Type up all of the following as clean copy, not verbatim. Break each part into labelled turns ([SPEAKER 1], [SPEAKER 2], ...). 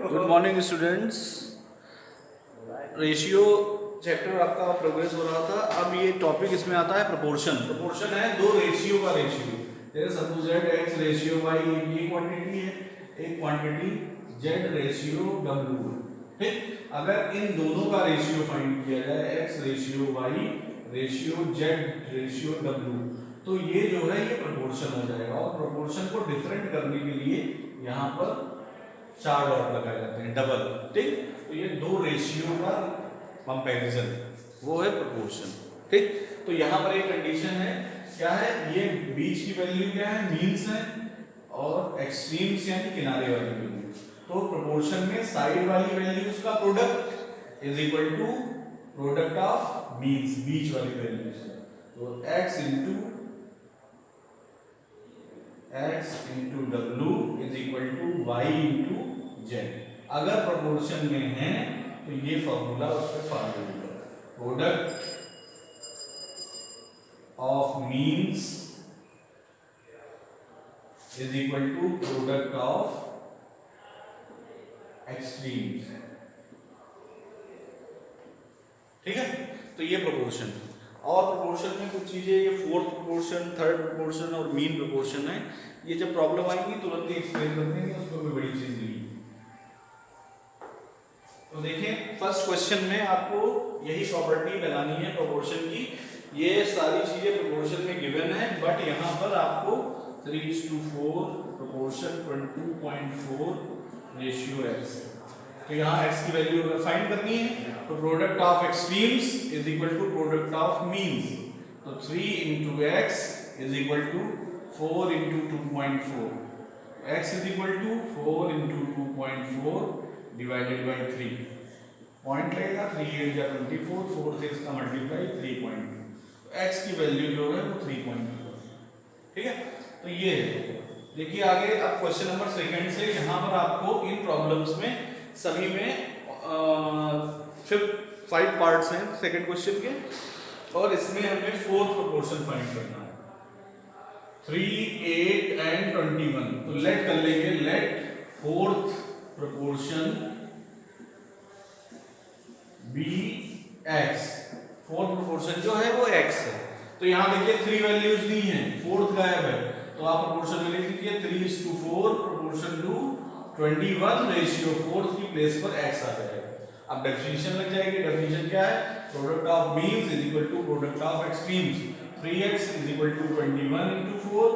[SPEAKER 1] Good morning students. Ratio chapter आपका progress हो रहा था। अब ये टॉपिक इसमें आता है प्रोपोर्शन। प्रोपोर्शन है दो रेशियो का रेशियो। जैसे suppose Z X ratio Y, ये क्वांटिटी है, एक क्वांटिटी जेड रेशियो डब्ल्यू। ठीक, अगर इन दोनों का रेशियो फाइंड किया जाए, X ratio Y ratio Z ratio W, तो ये जो है ये प्रोपोर्शन हो जाएगा। और प्रोपोर्शन को डिफरेंट करने के लिए यहाँ पर 4 डॉट लगाए जाते हैं, डबल। ठीक, तो ये दो रेशियो का कंपैरिजन वो है प्रोपोर्शन। ठीक, तो यहाँ पर एक कंडीशन है, क्या है, ये बीच की वैल्यू क्या है, मीन्स है, और एक्सट्रीम्स यानी किनारे वाली वैल्यू। तो प्रोपोर्शन में साइड वाली वैल्यूज का product is equal to product of means, बीच वाली वैल्यूज। तो x into W is equal to y into Z. अगर प्रोपोर्शन में है तो ये फॉर्मूला उस पर फॉलो होगा। Product of means is equal to product of extremes. ठीक है, तो ये प्रोपोर्शन। और प्रोपोर्शन में कुछ चीजें, ये फोर्थ प्रोपोर्शन, थर्ड प्रोपोर्शन और मीन प्रोपोर्शन है। ये जब प्रॉब्लम आएगी तुरंत ही एक्सप्लेन कर देंगे, उसको कोई बड़ी चीज नहीं। तो देखिए फर्स्ट क्वेश्चन में आपको यही प्रॉपर्टी लगानी है प्रोपोर्शन की। ये सारी चीजें प्रोपोर्शन में गिवन है, बट यहाँ पर आपको 3:4 प्रोपोर्शन 22.4 रेशियो एक्स। तो यहाँ x की वैल्यू अगर फाइंड करनी है तो product of extremes is equal to product of means. तो 3 into X is equal to 4 into 2.4। x is equal to 4 into 2.4 divided by 3। Point लेगा 3 8 या 24, 4 से इसका मल्टीप्लाई 3.2। x की वैल्यू जो है वो 3.2। ठीक है, तो ये देखिए आगे। अब क्वेश्चन नंबर सेकंड से यहाँ पर आपको इन प्रॉब्लम्स में सभी में 5 पार्ट्स हैं सेकंड क्वेश्चन के, और इसमें हमें फोर्थ प्रोपोर्शन फाइंड करना है। 3, 8 एंड 21। तो लेट कर लेंगे, let fourth proportion be X. Fourth proportion जो है वो एक्स है। तो यहां देखिए 3 वैल्यूज दी हैं, फोर्थ गायब है, तो आप प्रोपोर्शन में लिख दीजिए 3:4 प्रोपोर्शन टू 21 रेशियो फोर्थ की प्लेस पर x आ जाएगा। अब डेफिनेशन लग जाएगी। डेफिनेशन क्या है, product of means is equal to product of extremes. 3x is equal to 21 into 4,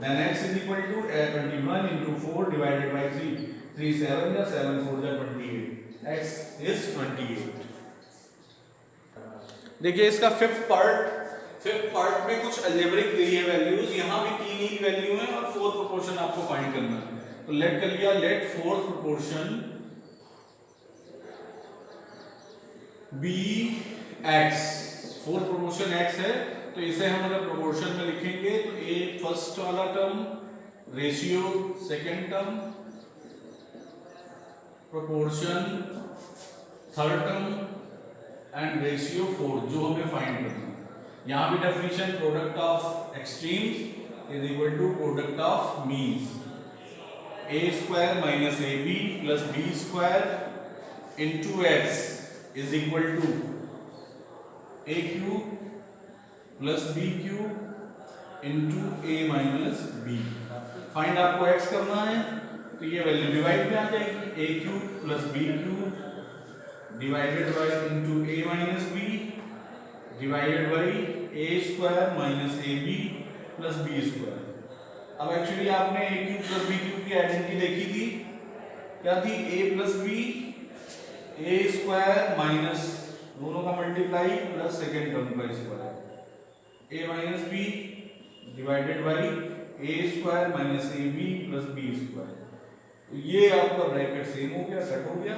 [SPEAKER 1] then x is equal to 21 into 4 divided by 3। 3 7 या 7 4 या 28, x इज 28। देखिए इसका फिफ्थ पार्ट में कुछ अलजेब्रिक दी है वैल्यूज। यहां भी 3 ही वैल्यू है और फोर्थ प्रोपोर्शन आपको फाइंड करना है। तो लेट कर लिया, let fourth proportion be X. Fourth proportion X है, तो इसे हम अगर प्रोपोर्शन में लिखेंगे तो ए फर्स्ट वाला term, ratio second term, proportion third term and ratio fourth, जो हमें फाइंड करना है। यहां भी definition product of extremes is equal to product of means. a square minus ab plus b square into x is equal to a cube plus b cube into a minus b। Find आपको x करना है, तो ये value divide में आ जाएगी। a cube plus b cube divided by into a minus b divided by a square minus ab plus b square। अब actually आपने a cube plus b cube की आइडेंटिटी देखी थी, क्या थी, a plus b, a square minus दोनों का multiply plus second term का square, a minus b divided by a square minus ab plus b square. तो ये आपका ब्रैकेट सेम हो गया, कट हो गया,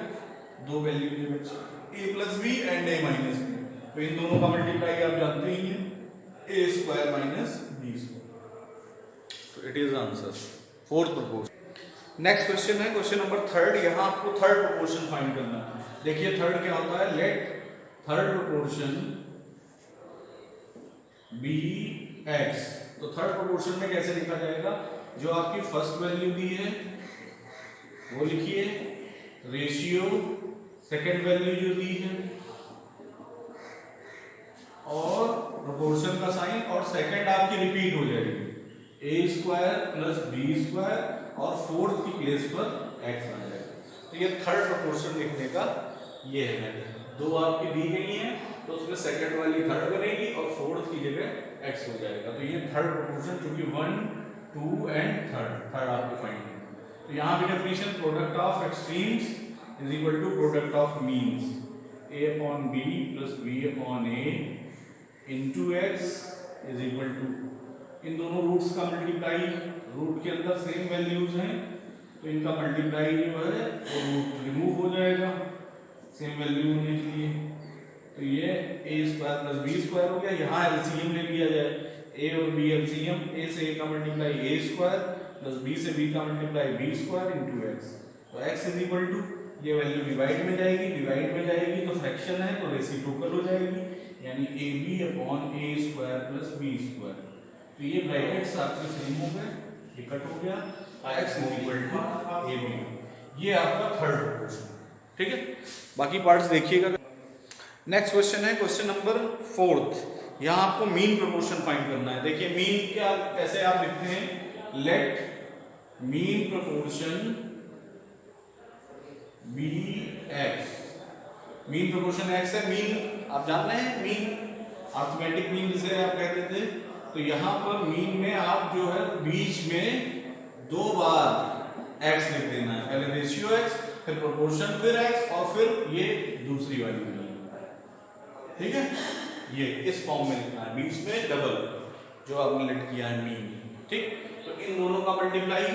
[SPEAKER 1] दो वैल्यू के बच्चे a plus b and a minus b। तो इन दोनों का मल्टीप्लाई आप जानते ही हैं, a square minus b square. It is answer fourth proportion. Next question है क्वेश्चन नंबर थर्ड। यहां आपको थर्ड प्रोपोर्शन फाइंड करना है। देखिए थर्ड क्या होता है, let third proportion be X. तो थर्ड प्रोपोर्शन में कैसे लिखा जाएगा, जो आपकी फर्स्ट वैल्यू दी है वो लिखिए, रेशियो सेकेंड वैल्यू जो दी है और प्रोपोर्शन का साइन, और सेकेंड आपकी रिपीट हो जाएगी ए स्क्वायर प्लस बी स्क्वायर और फोर्थ की प्लेस पर एक्स आ जाएगा। तो ये थर्ड प्रोपोर्शन लिखने का ये है मेथड। दो आपकी दी गई हैं तो उसमें सेकेंड वाली थर्ड बनेगी और फोर्थ की जगह एक्स हो जाएगा। तो ये थर्ड प्रोपोर्शन क्योंकि 1 2 एंड थर्ड आपको फाइंड करना। तो यहाँ पे definition product of extremes is equal to product of means a upon b plus b upon a into X is equal to इन दोनों रूट्स का मल्टीप्लाई, रूट के अंदर सेम वैल्यूज हैं तो इनका मल्टीप्लाई जो है वो रूट रिमूव हो जाएगा सेम वैल्यू होने के लिए। तो ये a square plus b square हो गया। यहाँ एलसीएम ले लिया जाए, a और b एलसीएम, a से a का multiply a square plus b से b का multiply b square into x. तो x इज इक्वल टू ये वैल्यू डिवाइड में जाएगी, डिवाइड में जाएगी तो फ्रैक्शन है तो रेसिप्रोकल हो जाएगी, यानी ab upon a square plus b square. तो ये ब्रैकेट्स आपके सेम हो गए, ये कट हो गया, x is equal to ab। ये आपका थर्ड प्रोपोर्शन, ठीक है। बाकी पार्ट्स देखिएगा। नेक्स्ट क्वेश्चन है क्वेश्चन नंबर 4। यहाँ आपको मीन प्रोपोर्शन फाइंड करना है। देखिए मीन क्या कैसे आप लिखते हैं, let mean proportion be X. Mean proportion X है। मीन आप जानते हैं, मीन अर्थमेटिक मीन जिसे आप कहते थे। तो यहाँ पर मीन में आप जो है बीच में 2 बार एक्स लिख देना है, पहले रेशियो एक्स फिर प्रोपोर्शन फिर एक्स और फिर ये दूसरी वाली मीन, ठीक है। ये इस फॉर्म में लिखना है, बीच में डबल जो आपने लिख किया है मीन, ठीक। तो इन दोनों का multiply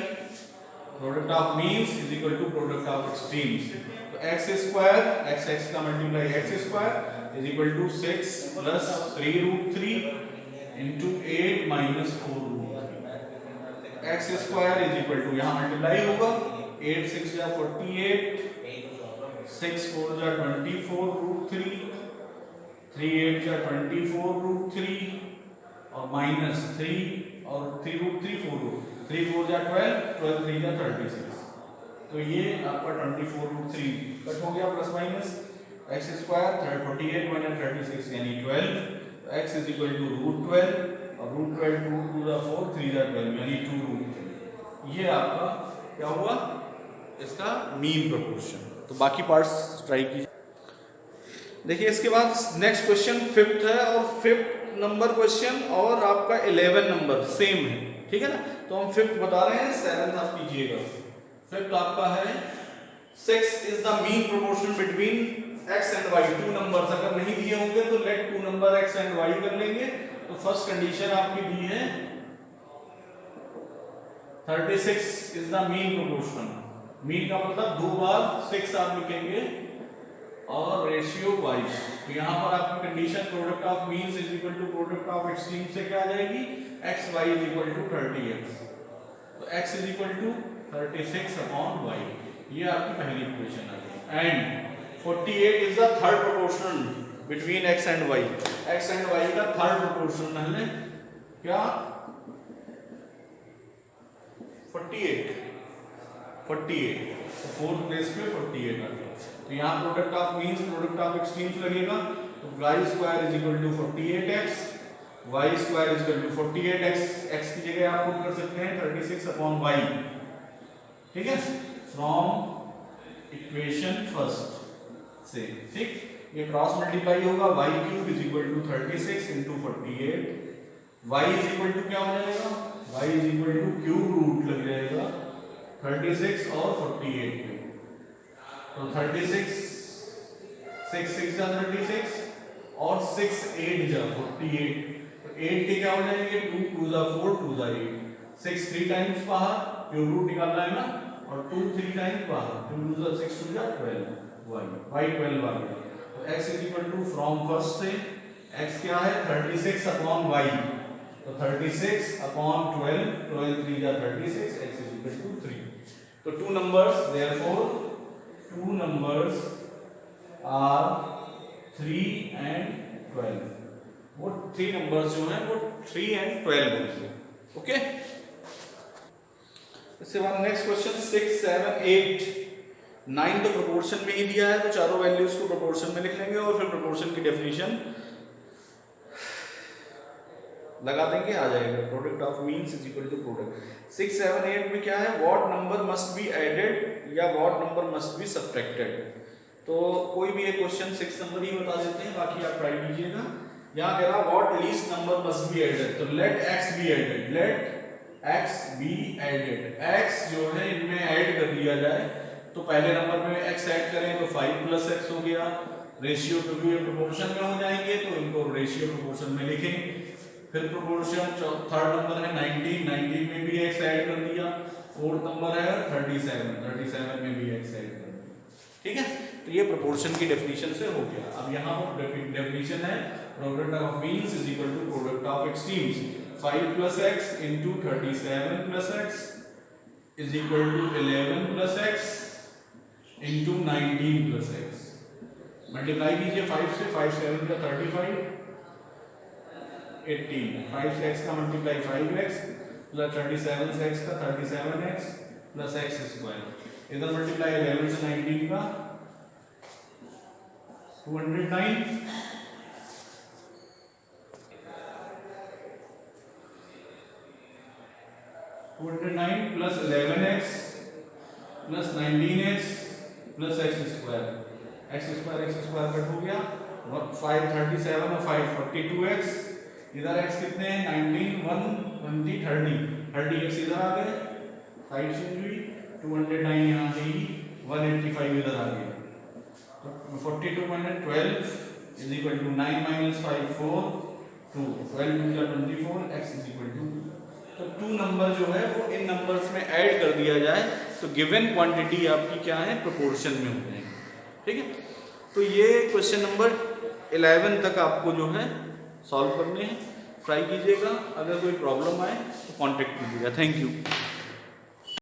[SPEAKER 1] product of means is equal to product of extremes. तो एक्स स्क्वायर एक्स एक्स का multiply X square is equal to 6 plus 3 root 3 into 8 minus 4 root. X square is equal to यहाँ multiply होगा 8 6 जा 48 6 4 जा 24 root 3 3 8 जा 24 root 3 और minus 3 और 3 root 3 4 root 3 4 जा 12 12 3 जा 36। तो ये आपका 24 रूट 3 कट हो गया plus minus X square 48 minus 36 यानी 12। X is equal to root 12 और रूट 12 2 2 जा 4 3 जा 12 यानी 2 रूट 3। ये आपका क्या हुआ, इसका मीन प्रोपोर्शन। तो बाकी पार्ट्स ट्राई कीजिए। देखिए इसके बाद नेक्स्ट क्वेश्चन 5th है और 5th नंबर क्वेश्चन और आपका 11 नंबर सेम है, ठीक है ना। तो हम 5th बता रहे हैं, 7th आप कीजिएगा। 5th आपका है 6 is the mean proportion between x and y। 2 numbers अगर नहीं दिए होंगे तो let 2 number x and y कर लेंगे। तो फर्स्ट कंडीशन आपकी दी है 36 is the mean proportion. Mean का मतलब 2 बार 6 आप लिखेंगे और रेशियो y। तो यहाँ पर आपकी condition product of means is equal to product of extreme से क्या आ जाएगी, x y is equal to 30x। तो x is equal to 36 upon y। ये आपकी पहली इक्वेशन आ गई। And 48 is the third proportion between x and y। x and y का थर्ड प्रोपोर्शन है क्या 48 तो फोर्थ प्लेस पे 48 आ गया। तो यहाँ product of means product of extremes लगेगा। तो y square is equal to 48x, y square is equal to 48x। x की जगह आप पुट कर सकते हैं 36 अपॉन y, ठीक है, फ्रॉम इक्वेशन फर्स्ट से, ठीक। ये क्रॉस मल्टीप्लाई होगा, y cube is equal to 36 into 48। y is equal to क्या हो जाएगा, y is equal to cube root लग जाएगा 36 और 48 पे। तो 36 6 6 जा 36 और 6 8 जा 48। तो 8 के क्या हो जाएंगे 2 2 जा 4 2 जा 8 6 3 टाइम्स बाहर क्यूब रूट निकालना है ना, और 2 3 टाइम्स बाहर 2 2 जा 6 2 जा 12 y 12 आ गया। तो x is equal to from first से x क्या है 36 अपॉन y। तो 36 अपॉन 12 12 3 जा 36 x इज इक्वल टू 3। तो 2 numbers therefore 2 numbers are 3 and 12। वो 3 numbers जो हैं वो 3 and 12 होंगे, ओके। इसके बाद नेक्स्ट क्वेश्चन 6 7 8 9 तो प्रोपोर्शन में ही दिया है, तो चारों वैल्यूज को प्रोपोर्शन में लिख लेंगे और फिर प्रोपोर्शन की डेफिनेशन लगा देंगे, आ जाएगा product of means is equal to product. 6, 7, 8 में क्या है, what number must be added या what number must be subtracted. तो कोई भी एक क्वेश्चन 6 नंबर ही बता देते हैं, बाकी आप ट्राई कीजिएगा। यहाँ कह रहा what least number must be added, तो let x be added, let x be added, x जो है इनमें ऐड कर दिया जाए। तो पहले नंबर में x ऐड करें तो 5 प्लस x हो गया, रेशियो क्योंकि ये प्रोपोर्शन में हो जाएंगे तो इनको रेशियो प्रोपोर्शन में लिखें। फिर प्रोपोर्शन थर्ड नंबर है 19, 19 में भी x ऐड कर दिया। फोर्थ नंबर है 37, 37 में भी x ऐड कर दिया। ठीक है, तो ये प्रोपोर्शन की डेफिनेशन से हो गया। अब यहाँ पर डेफिनेशन है product of means is equal to product of extremes. 5 plus x into 37 plus x is equal to 11 plus x into 19 plus x। Multiply कीजिए 5 से, 5 7 का 35, 18, 5x का मल्टीप्लाई 5x प्लस 37x का 37x प्लस x स्क्वायर, इधर multiply 11 से 19 का 209, plus 11x plus 19x plus x square cut हो गया, 537 और 542x, इधर x कितने हैं 19, 1 20 30 x इधर आ गए, 5 से हुई 209 यहाँ से ही, 185 इधर आ गया। तो 42 minus 12 is equal to 9 minus 5 4 2, 12 to 24, x is equal to, तो 2 नंबर जो है वो इन नंबर्स में ऐड कर दिया जाए तो गिवन क्वांटिटी आपकी क्या है, प्रोपोर्शन में हो जाएगी। ठीक है, तो ये क्वेश्चन नंबर 11 तक आपको जो है सॉल्व करने हैं, ट्राई कीजिएगा। अगर कोई प्रॉब्लम आए तो कांटेक्ट कीजिएगा। Thank you.